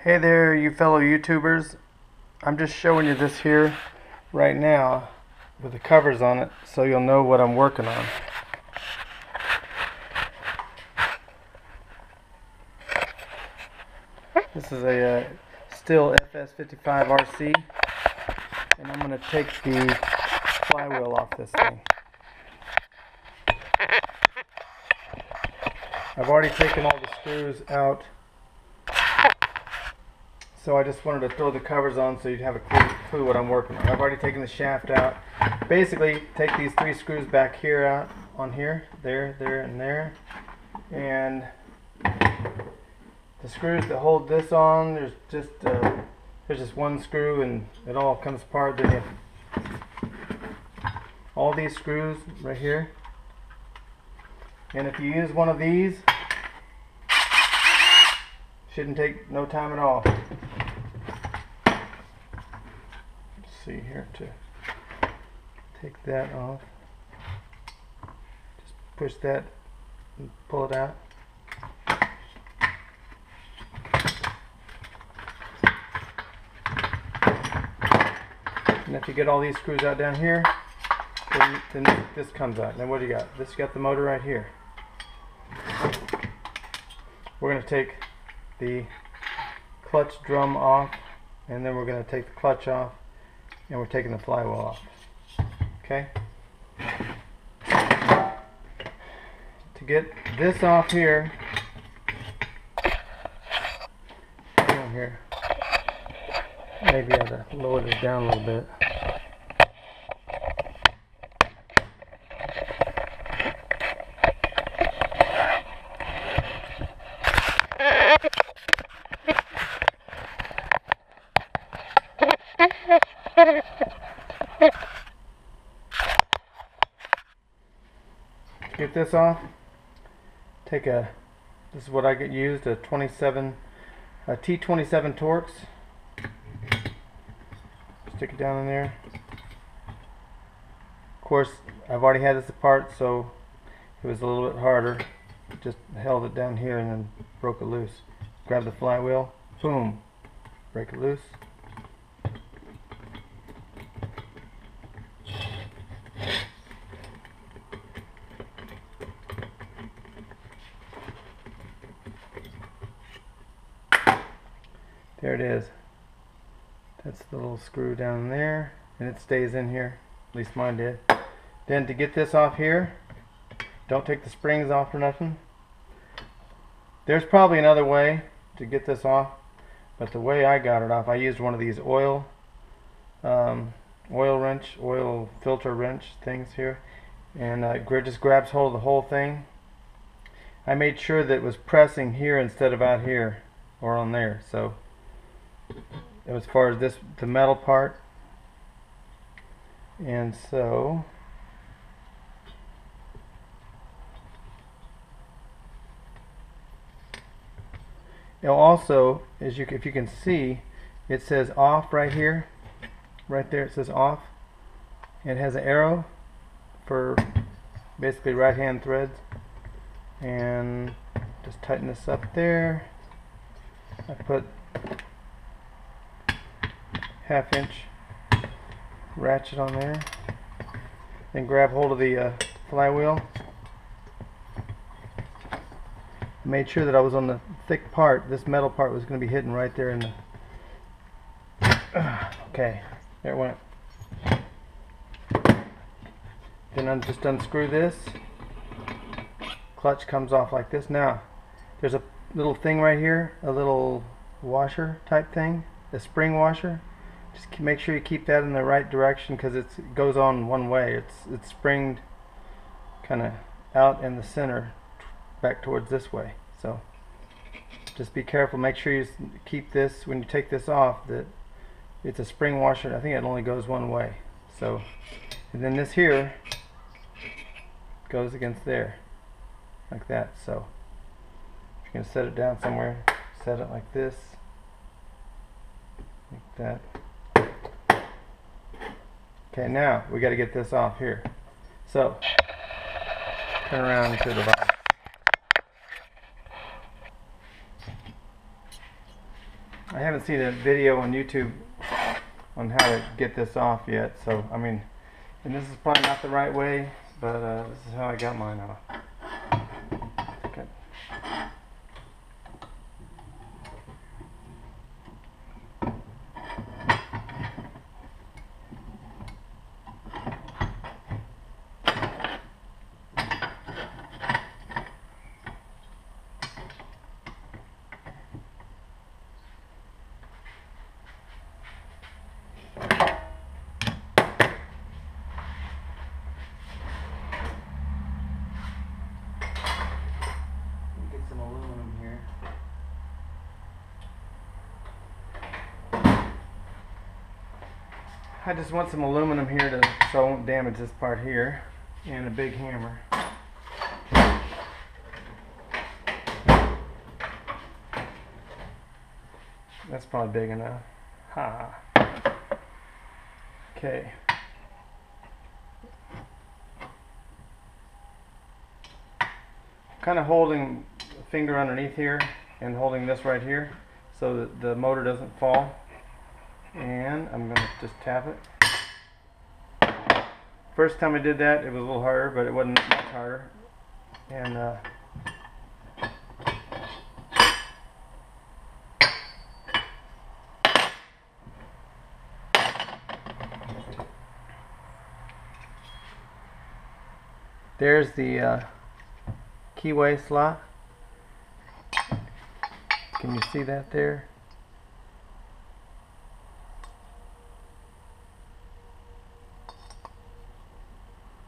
Hey there, you fellow YouTubers. I'm just showing you this here right now with the covers on it so you'll know what I'm working on. This is a Stihl FS55 RC, and I'm going to take the flywheel off this thing. I've already taken all the screws out, so I just wanted to throw the covers on so you'd have a clue what I'm working on. I've already taken the shaft out. Basically, take these 3 screws back here out on here, there, and there, and the screws that hold this on, there's just one screw and it all comes apart. Then all these screws right here, and if you use one of these, shouldn't take no time at all. Let's see here to take that off. Just push that and pull it out. And if you get all these screws out down here, then this comes out. Then what do you got? This got the motor right here. We're going to take the clutch drum off, and then we're going to take the clutch off, and we're taking the flywheel off. Okay? To get this off here, here, maybe I have to lower this down a little bit. Get this off. Take this is what I get used, a T27 Torx. Stick it down in there. Of course, I've already had this apart, so it was a little bit harder. Just held it down here and then broke it loose. Grab the flywheel, boom, break it loose. There it is. That's the little screw down there, and it stays in here. At least mine did. Then to get this off here, don't take the springs off or nothing. There's probably another way to get this off, but the way I got it off, I used one of these oil filter wrench things here, and it just grabs hold of the whole thing. I made sure that it was pressing here instead of out here or on there, so as far as this, the metal part, and so also, if you can see, it says off right here, right there. It says off. It has an arrow for basically right hand threads, and just tighten this up there. I put 1/2 inch ratchet on there, then grab hold of the flywheel. Made sure that I was on the thick part. This metal part was going to be hidden right there in the okay, there it went. Then I just unscrew this. Clutch comes off like this. Now there's a little thing right here, a little washer type thing, a spring washer. Just make sure you keep that in the right direction, because it goes on one way. It's springed kind of out in the center back towards this way. So just be careful. Make sure you keep this, when you take this off, that it's a spring washer. I think it only goes one way. So, and then this here goes against there like that. So if you're going to set it down somewhere, set it like this, like that. Okay, now we got to get this off here. So turn around to the bottom. I haven't seen a video on YouTube on how to get this off yet, so I mean, and this is probably not the right way, but this is how I got mine off. Okay. Some aluminum here. I just want some aluminum here so I won't damage this part here, and a big hammer. That's probably big enough. Ha. Okay. Kind of holding a finger underneath here and holding this right here so that the motor doesn't fall, and I'm going to just tap it. First time I did that it was a little harder, but it wasn't much harder, and there's the keyway slot. Can you see that there?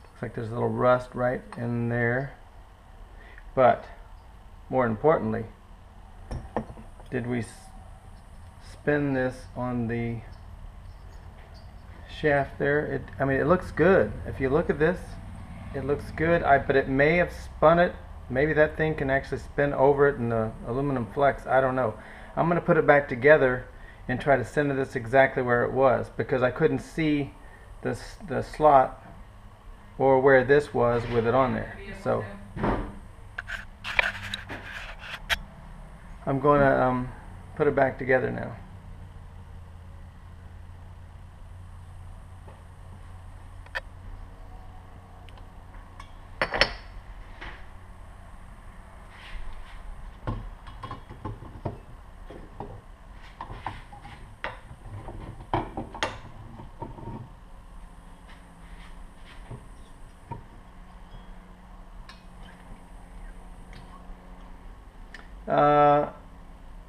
Looks like there's a little rust right in there. But more importantly, did we spin this on the shaft there? I mean, it looks good. If you look at this, it looks good. But it may have spun it. Maybe that thing can actually spin over it in the aluminum flex. I don't know. I'm going to put it back together and try to center this exactly where it was, because I couldn't see the slot or where this was with it on there. So I'm going to put it back together now.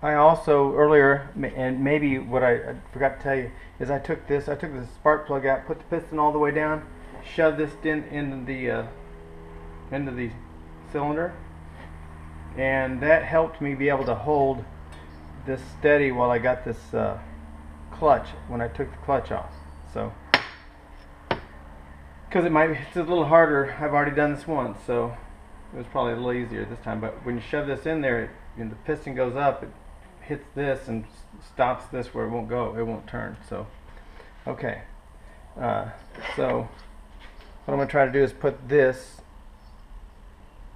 I also earlier, and maybe what I forgot to tell you, is I took the spark plug out, put the piston all the way down, shoved this into the cylinder, and that helped me be able to hold this steady while I got this clutch when I took the clutch off. So, because it's a little harder. I've already done this once, so it was probably a little easier this time. But when you shove this in there, and the piston goes up, it hits this and stops this where it won't go. It won't turn. So, okay. So what I'm going to try to do is put this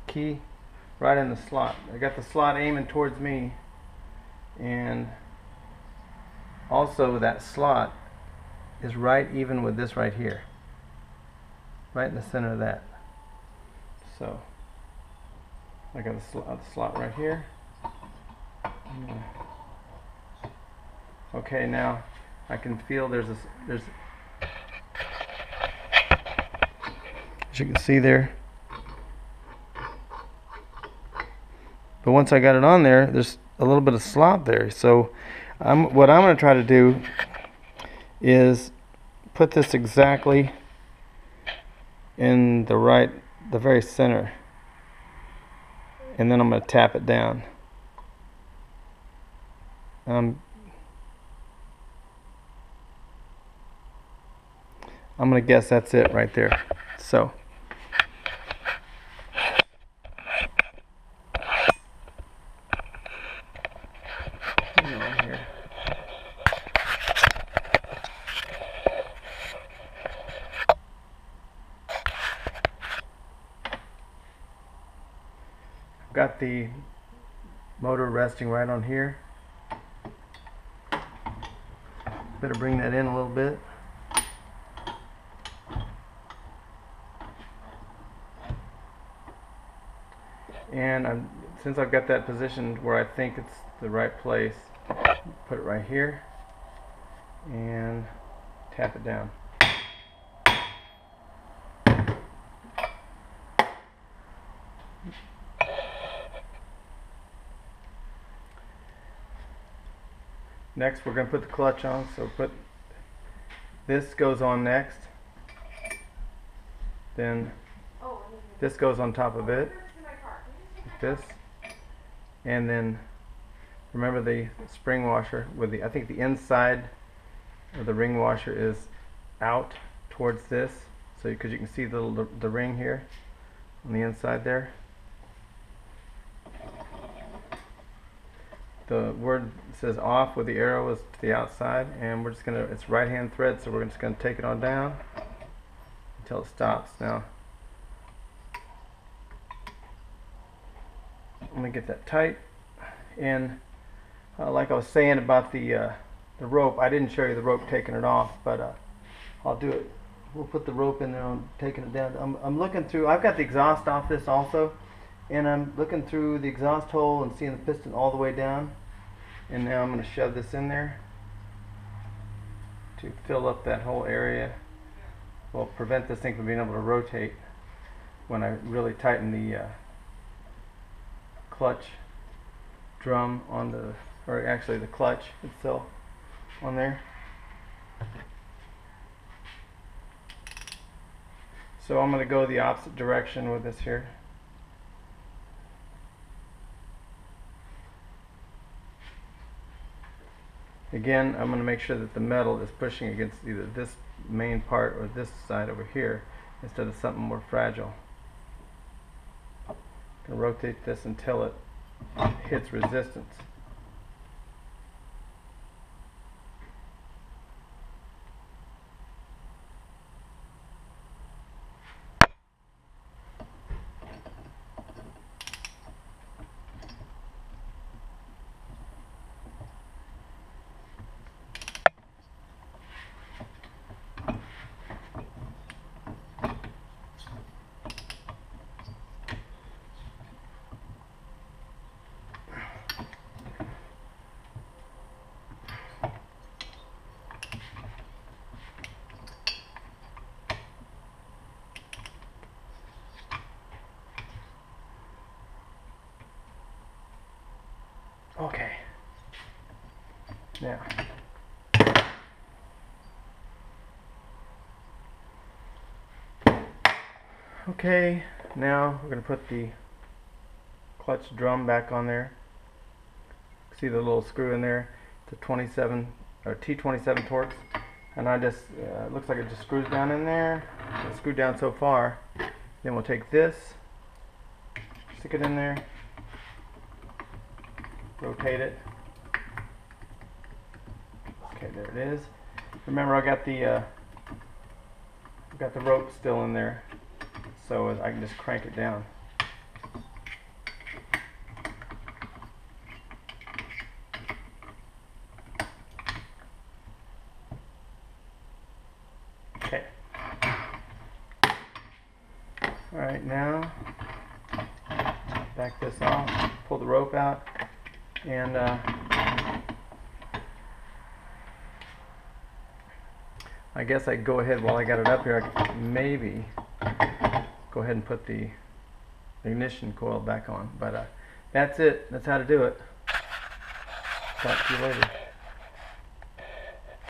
key right in the slot. I got the slot aiming towards me, and also that slot is right even with this right here, right in the center of that. So I got the slot right here. Okay, now I can feel there's as you can see there. But once I got it on there, there's a little bit of slop there. So what I'm going to try to do is put this exactly in the very center, and then I'm going to tap it down. I'm going to guess that's it right there. So here. I've got the motor resting right on here. Better bring that in a little bit. And since I've got that positioned where I think it's the right place, put it right here and tap it down. Next we're going to put the clutch on, so this goes on next, then this goes on top of it, like this, and then remember the spring washer with I think the inside of the ring washer is out towards this, so because you can see the ring here on the inside there. The word says off with the arrow is to the outside, and we're just gonna, it's right hand thread, so we're just gonna take it on down until it stops. Now I'm gonna get that tight, and like I was saying about the rope, I didn't show you the rope taking it off, but I'll do it. We'll put the rope in there on taking it down. I'm looking through, I've got the exhaust off this also, and I'm looking through the exhaust hole and seeing the piston all the way down. And now I'm going to shove this in there to fill up that whole area. Well, prevent this thing from being able to rotate when I really tighten the clutch drum on the, or actually the clutch itself on there. So I'm going to go the opposite direction with this here. Again, I'm going to make sure that the metal is pushing against either this main part or this side over here instead of something more fragile. I'm going to rotate this until it hits resistance. Okay. Now, okay, now we're going to put the clutch drum back on there. See the little screw in there? It's a 27 or T27 Torx, and I just it looks like it just screws down in there. It's screwed down so far. Then we'll take this, stick it in there, rotate it. Okay, there it is. Remember, I got the rope still in there, so I can just crank it down. Okay. All right, now back this off, pull the rope out, and I guess I could go ahead while I got it up here. I could maybe go ahead and put the ignition coil back on, but that's it. That's how to do it. Talk to you later.